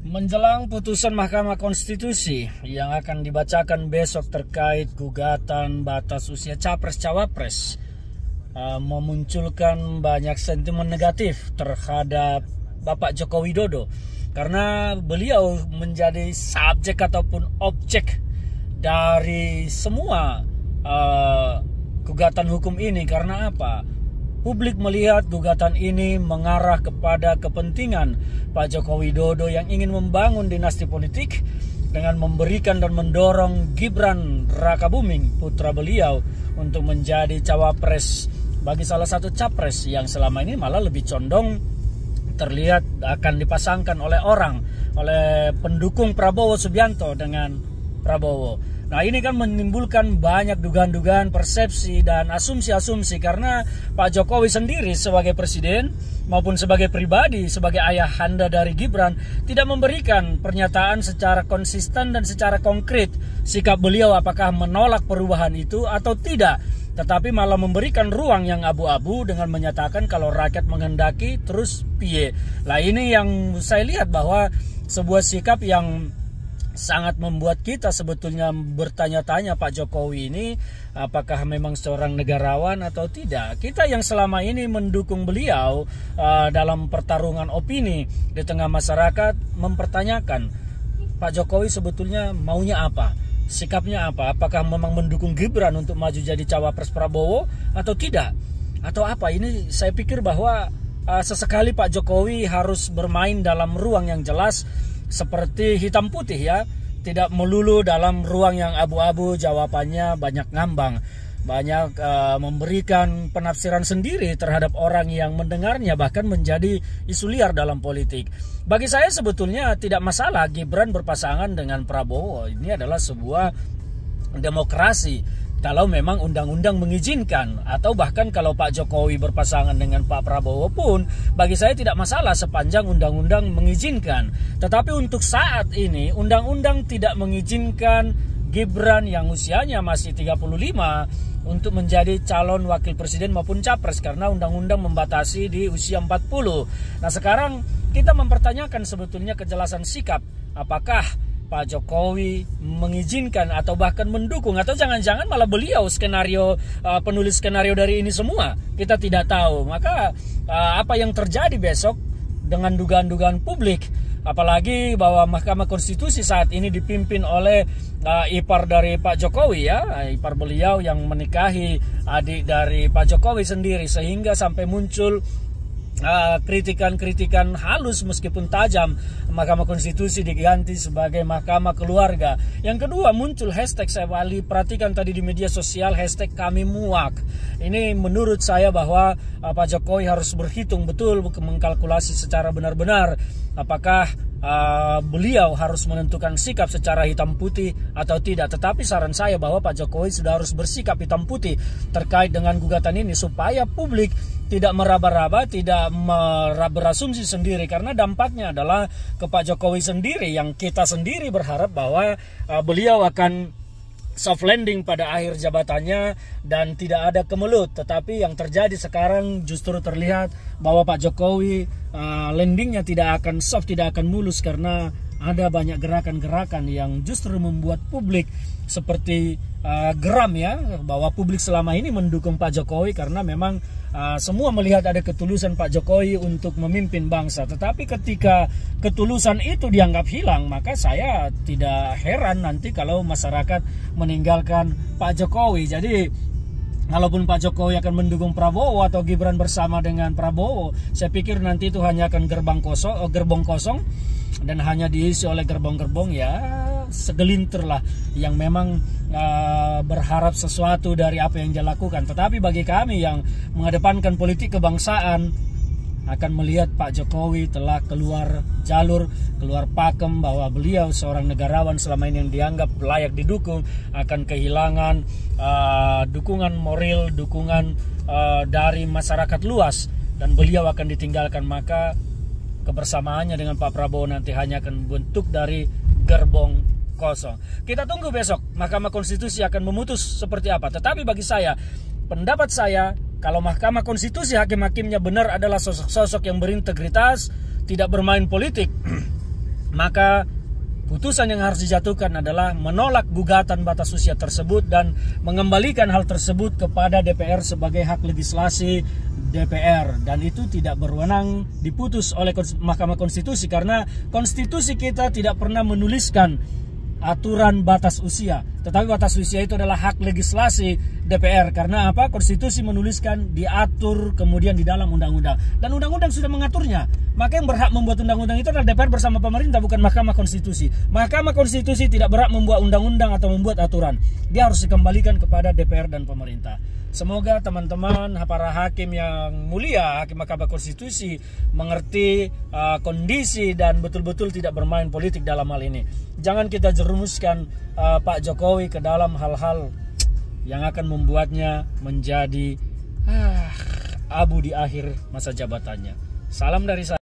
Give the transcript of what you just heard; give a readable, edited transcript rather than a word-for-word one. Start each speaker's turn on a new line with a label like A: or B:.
A: Menjelang putusan Mahkamah Konstitusi yang akan dibacakan besok terkait gugatan batas usia Capres-Cawapres memunculkan banyak sentimen negatif terhadap Bapak Joko Widodo karena beliau menjadi subjek ataupun objek dari semua gugatan hukum ini. Karena apa? Publik melihat gugatan ini mengarah kepada kepentingan Pak Joko Widodo yang ingin membangun dinasti politik dengan memberikan dan mendorong Gibran Rakabuming, putra beliau, untuk menjadi cawapres bagi salah satu capres yang selama ini malah lebih condong terlihat akan dipasangkan oleh pendukung Prabowo Subianto dengan Prabowo. Nah, ini kan menimbulkan banyak dugaan-dugaan, persepsi, dan asumsi-asumsi karena Pak Jokowi sendiri sebagai presiden maupun sebagai pribadi, sebagai ayahanda dari Gibran, tidak memberikan pernyataan secara konsisten dan secara konkret sikap beliau apakah menolak perubahan itu atau tidak. Tetapi malah memberikan ruang yang abu-abu dengan menyatakan kalau rakyat menghendaki terus piye. Nah, ini yang saya lihat bahwa sebuah sikap yang sangat membuat kita sebetulnya bertanya-tanya Pak Jokowi ini apakah memang seorang negarawan atau tidak. Kita yang selama ini mendukung beliau dalam pertarungan opini di tengah masyarakat mempertanyakan Pak Jokowi sebetulnya maunya apa, sikapnya apa, apakah memang mendukung Gibran untuk maju jadi cawapres Prabowo atau tidak, atau apa. Ini saya pikir bahwa sesekali Pak Jokowi harus bermain dalam ruang yang jelas seperti hitam putih ya, tidak melulu dalam ruang yang abu-abu. Jawabannya banyak ngambang, banyak memberikan penafsiran sendiri terhadap orang yang mendengarnya, bahkan menjadi isu liar dalam politik. Bagi saya sebetulnya tidak masalah Gibran berpasangan dengan Prabowo. Ini adalah sebuah demokrasi. Kalau memang undang-undang mengizinkan, atau bahkan kalau Pak Jokowi berpasangan dengan Pak Prabowo pun, bagi saya tidak masalah sepanjang undang-undang mengizinkan. Tetapi untuk saat ini, undang-undang tidak mengizinkan Gibran yang usianya masih 35 untuk menjadi calon wakil presiden maupun capres, karena undang-undang membatasi di usia 40. Nah, sekarang kita mempertanyakan sebetulnya kejelasan sikap, apakah Pak Jokowi mengizinkan atau bahkan mendukung, atau jangan-jangan malah beliau penulis skenario dari ini semua, kita tidak tahu. Maka apa yang terjadi besok dengan dugaan-dugaan publik, apalagi bahwa Mahkamah Konstitusi saat ini dipimpin oleh ipar dari Pak Jokowi ya, ipar beliau yang menikahi adik dari Pak Jokowi sendiri, sehingga sampai muncul kritikan-kritikan halus meskipun tajam, Mahkamah Konstitusi diganti sebagai Mahkamah Keluarga. Yang kedua, muncul hashtag, saya perhatikan tadi di media sosial, hashtag kami muak. Ini menurut saya bahwa Pak Jokowi harus berhitung betul, mengkalkulasi secara benar-benar apakah beliau harus menentukan sikap secara hitam putih atau tidak. Tetapi saran saya bahwa Pak Jokowi sudah harus bersikap hitam putih terkait dengan gugatan ini, supaya publik tidak meraba-raba, tidak berasumsi sendiri, karena dampaknya adalah ke Pak Jokowi sendiri, yang kita sendiri berharap bahwa beliau akan soft landing pada akhir jabatannya dan tidak ada kemelut. Tetapi yang terjadi sekarang justru terlihat bahwa Pak Jokowi landingnya tidak akan soft, tidak akan mulus, karena ada banyak gerakan-gerakan yang justru membuat publik seperti geram ya, bahwa publik selama ini mendukung Pak Jokowi karena memang semua melihat ada ketulusan Pak Jokowi untuk memimpin bangsa. Tetapi ketika ketulusan itu dianggap hilang, maka saya tidak heran nanti kalau masyarakat meninggalkan Pak Jokowi. Jadi kalaupun Pak Jokowi akan mendukung Prabowo atau Gibran bersama dengan Prabowo, saya pikir nanti itu hanya akan gerbong kosong dan hanya diisi oleh gerbong-gerbong ya segelintir lah yang memang berharap sesuatu dari apa yang dia lakukan. Tetapi bagi kami yang mengedepankan politik kebangsaan, akan melihat Pak Jokowi telah keluar jalur, keluar pakem, bahwa beliau seorang negarawan selama ini yang dianggap layak didukung, akan kehilangan dukungan moral, dukungan dari masyarakat luas, dan beliau akan ditinggalkan. Maka kebersamaannya dengan Pak Prabowo nanti hanya akan bentuk dari gerbong kosong. Kita tunggu besok Mahkamah Konstitusi akan memutus seperti apa. Tetapi bagi saya, pendapat saya, kalau Mahkamah Konstitusi hakim-hakimnya benar adalah sosok-sosok yang berintegritas, tidak bermain politik, maka putusan yang harus dijatuhkan adalah menolak gugatan batas usia tersebut dan mengembalikan hal tersebut kepada DPR sebagai hak legislasi DPR, dan itu tidak berwenang diputus oleh Mahkamah Konstitusi karena konstitusi kita tidak pernah menuliskan aturan batas usia, tetapi batas usia itu adalah hak legislasi DPR. Karena apa? Konstitusi menuliskan diatur kemudian di dalam undang-undang, dan undang-undang sudah mengaturnya. Maka yang berhak membuat undang-undang itu adalah DPR bersama pemerintah, bukan Mahkamah Konstitusi. Mahkamah Konstitusi tidak berhak membuat undang-undang atau membuat aturan. Dia harus dikembalikan kepada DPR dan pemerintah. Semoga teman-teman para hakim yang mulia, hakim Mahkamah Konstitusi mengerti kondisi dan betul-betul tidak bermain politik dalam hal ini. Jangan kita jerumuskan Pak Jokowi ke dalam hal-hal yang akan membuatnya menjadi abu di akhir masa jabatannya. Salam dari saya.